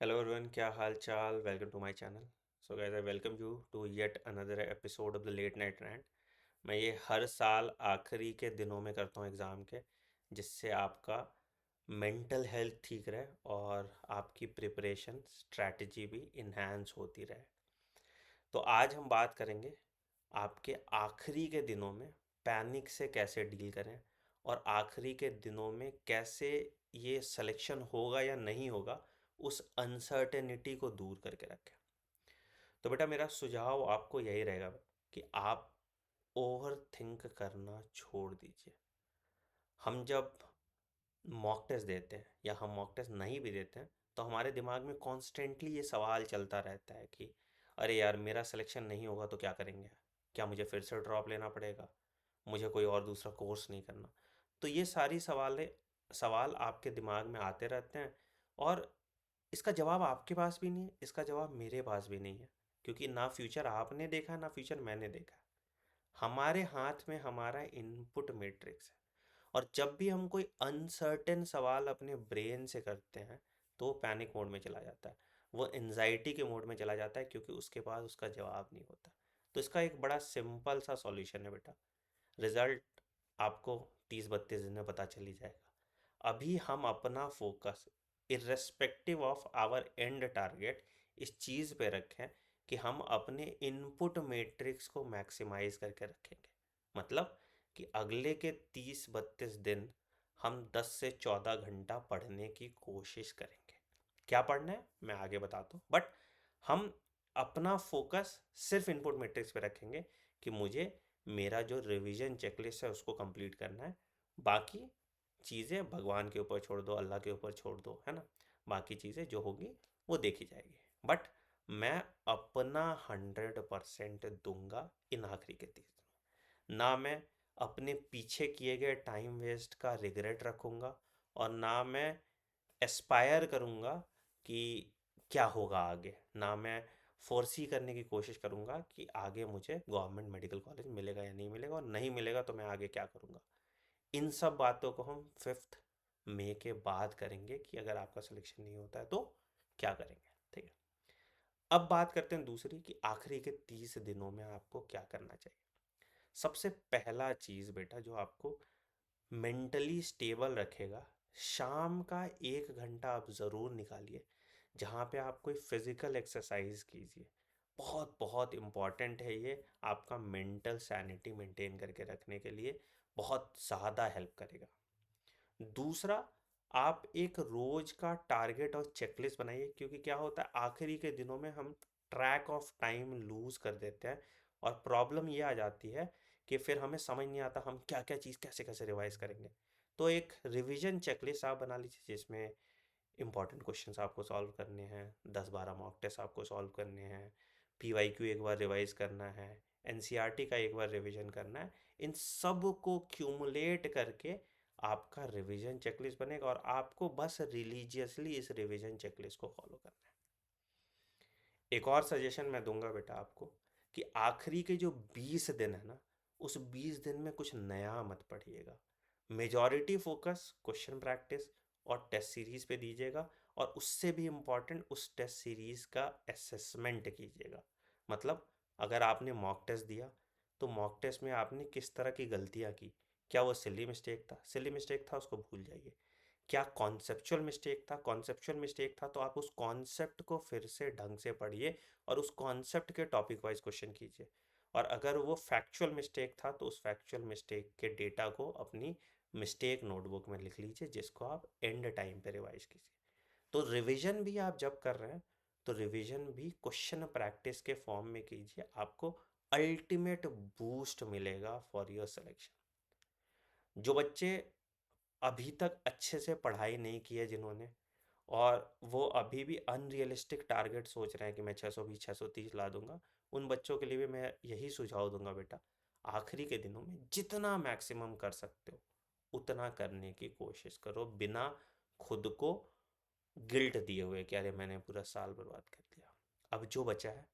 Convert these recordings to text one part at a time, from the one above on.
Hello everyone, क्या हाल चाल। Welcome to my channel. So guys, I welcome you to yet another episode of the late night rant. मैं ये हर साल आखिरी के दिनों में करता हूँ एग्ज़ाम के, जिससे आपका मेंटल हेल्थ ठीक रहे और आपकी प्रिपरेशन स्ट्रैटेजी भी इन्हांस होती रहे। तो आज हम बात करेंगे आपके आखिरी के दिनों में पैनिक से कैसे डील करें, और आखिरी के दिनों में कैसे ये सिलेक्शन होगा या नहीं होगा उस अनसर्टेनिटी को दूर करके रखें। तो बेटा, मेरा सुझाव आपको यही रहेगा कि आप ओवर थिंक करना छोड़ दीजिए। हम जब मॉक टेस्ट देते हैं या हम मॉक टेस्ट नहीं भी देते हैं, तो हमारे दिमाग में कॉन्स्टेंटली ये सवाल चलता रहता है कि अरे यार, मेरा सिलेक्शन नहीं होगा तो क्या करेंगे, क्या मुझे फिर से ड्रॉप लेना पड़ेगा, मुझे कोई और दूसरा कोर्स नहीं करना। तो ये सारी सवाल आपके दिमाग में आते रहते हैं, और इसका जवाब आपके पास भी नहीं है, इसका जवाब मेरे पास भी नहीं है, क्योंकि ना फ्यूचर आपने देखा ना फ्यूचर मैंने देखा। हमारे हाथ में हमारा इनपुट मैट्रिक्स है, और जब भी हम कोई अनसर्टेन सवाल अपने ब्रेन से करते हैं तो वो पैनिक मोड में चला जाता है, वो एनजाइटी के मोड में चला जाता है, क्योंकि उसके पास उसका जवाब नहीं होता। तो इसका एक बड़ा सिंपल सा सॉल्यूशन है बेटा। रिजल्ट आपको 30-32 दिन में पता चल ही जाएगा। अभी हम अपना focus irrespective of our and target इस चीज़ पे रखें कि हम अपने इनपुट मैट्रिक्स को मैक्सिमाइज करके रखेंगे। मतलब कि अगले के 30-32 दिन हम 10 से 14 घंटा पढ़ने की कोशिश करेंगे। क्या पढ़ना है मैं आगे बताता हूँ, बट हम अपना फोकस सिर्फ इनपुट मैट्रिक्स पे रखेंगे कि मुझे मेरा जो रिवीजन चेकलिस्ट है उसको कंप्लीट करना है। बाकी चीज़ें भगवान के ऊपर छोड़ दो, अल्लाह के ऊपर छोड़ दो, है ना। बाकी चीज़ें जो होगी वो देखी जाएगी, बट मैं अपना 100% दूंगा इन आखिरी के 30 दिनों। ना मैं अपने पीछे किए गए टाइम वेस्ट का रिग्रेट रखूंगा, और ना मैं एस्पायर करूंगा कि क्या होगा आगे। ना मैं फोर्सी करने की कोशिश करूंगा कि आगे मुझे गवर्नमेंट मेडिकल कॉलेज मिलेगा या नहीं मिलेगा, और नहीं मिलेगा तो मैं आगे क्या करूंगा। इन सब बातों को हम 5 मई के बाद करेंगे कि अगर आपका सिलेक्शन नहीं होता है तो क्या करेंगे। ठीक है। अब बात करते हैं दूसरी, कि आखिरी के 30 दिनों में आपको क्या करना चाहिए। सबसे पहला चीज़ बेटा जो आपको मेंटली स्टेबल रखेगा, शाम का 1 घंटा आप ज़रूर निकालिए जहाँ पे आप कोई फिज़िकल एक्सरसाइज कीजिए। बहुत बहुत इम्पॉर्टेंट है ये, आपका मेंटल सैनिटी मेंटेन करके रखने के लिए बहुत ज़्यादा हेल्प करेगा। दूसरा, आप एक रोज का टारगेट और चेकलिस्ट बनाइए, क्योंकि क्या होता है आखिरी के दिनों में हम ट्रैक ऑफ टाइम लूज कर देते हैं, और प्रॉब्लम ये आ जाती है कि फिर हमें समझ नहीं आता हम क्या क्या चीज़ कैसे कैसे रिवाइज करेंगे। तो एक रिवीजन चेकलिस्ट आप बना लीजिए, जिसमें इंपॉर्टेंट क्वेश्चंस आपको सॉल्व करने हैं, 10-12 मॉक टेस्ट आपको सॉल्व करने हैं, पीवाईक्यू एक बार रिवाइज करना है, एनसीईआरटी का एक बार रिवीजन करना है। इन सब को क्यूमुलेट करके आपका रिवीजन चेकलिस्ट बनेगा, और आपको बस रिलीजियसली इस रिवीजन चेकलिस्ट को फॉलो करना है। एक और सजेशन मैं दूंगा बेटा आपको, कि आखिरी के जो 20 दिन है ना, उस 20 दिन में कुछ नया मत पढ़िएगा। मेजॉरिटी फोकस क्वेश्चन प्रैक्टिस और टेस्ट सीरीज पे दीजिएगा, और उससे भी इम्पॉर्टेंट उस टेस्ट सीरीज का असेसमेंट कीजिएगा। मतलब अगर आपने मॉक टेस्ट दिया, तो मॉक टेस्ट में आपने किस तरह की गलतियाँ की, क्या वो सिली मिस्टेक था उसको भूल जाइए। क्या कॉन्सेप्चुअल मिस्टेक था तो आप उस कॉन्सेप्ट को फिर से ढंग से पढ़िए, और उस कॉन्सेप्ट के टॉपिक वाइज क्वेश्चन कीजिए। और अगर वो फैक्चुअल मिस्टेक था तो उस फैक्चुअल मिस्टेक के डेटा को अपनी मिस्टेक नोटबुक में लिख लीजिए, जिसको आप एंड टाइम पे रिवाइज कीजिए। तो रिवीजन भी आप जब कर रहे हैं, तो रिवीजन भी क्वेश्चन प्रैक्टिस के फॉर्म में कीजिए, आपको अल्टीमेट बूस्ट मिलेगा फॉर योर सिलेक्शन। जो बच्चे अभी तक अच्छे से पढ़ाई नहीं की है जिन्होंने, और वो अभी भी अनरियलिस्टिक टारगेट सोच रहे हैं कि मैं 620 630 ला दूंगा, उन बच्चों के लिए भी मैं यही सुझाव दूंगा बेटा, आखिरी के दिनों में जितना मैक्सिमम कर सकते हो उतना करने की कोशिश करो, बिना खुद को गिल्ट दिए हुए कि अरे मैंने पूरा साल बर्बाद कर दिया। अब जो बचा है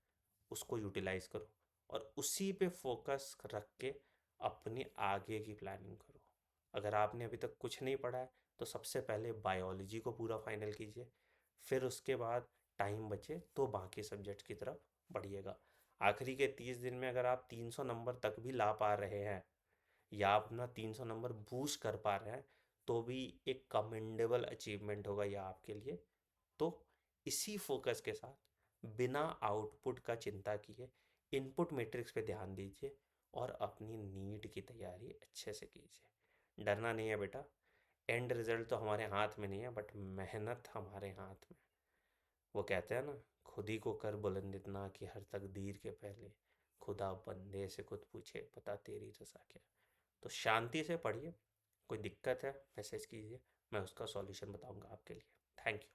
उसको यूटिलाइज करो, और उसी पे फोकस रख के अपनी आगे की प्लानिंग करो। अगर आपने अभी तक कुछ नहीं पढ़ा है, तो सबसे पहले बायोलॉजी को पूरा फाइनल कीजिए, फिर उसके बाद टाइम बचे तो बाकी सब्जेक्ट की तरफ बढ़िएगा। आखिरी के 30 दिन में अगर आप 300 नंबर तक भी ला पा रहे हैं या अपना 300 नंबर बूस्ट कर पा रहे हैं तो भी एक कमेंडेबल अचीवमेंट होगा यह आपके लिए। तो इसी फोकस के साथ बिना आउटपुट का चिंता किए इनपुट मैट्रिक्स पे ध्यान दीजिए और अपनी नीट की तैयारी अच्छे से कीजिए। डरना नहीं है बेटा, एंड रिजल्ट तो हमारे हाथ में नहीं है बट मेहनत हमारे हाथ में। वो कहते हैं ना, खुद ही को कर बुलंद इतना कि हर तकदीर के पहले खुदा बंदे से खुद पूछे पता तेरी रज़ा क्या। तो शांति से पढ़िए, कोई दिक्कत है मैसेज कीजिए, मैं उसका सॉल्यूशन बताऊंगा आपके लिए। Thank you.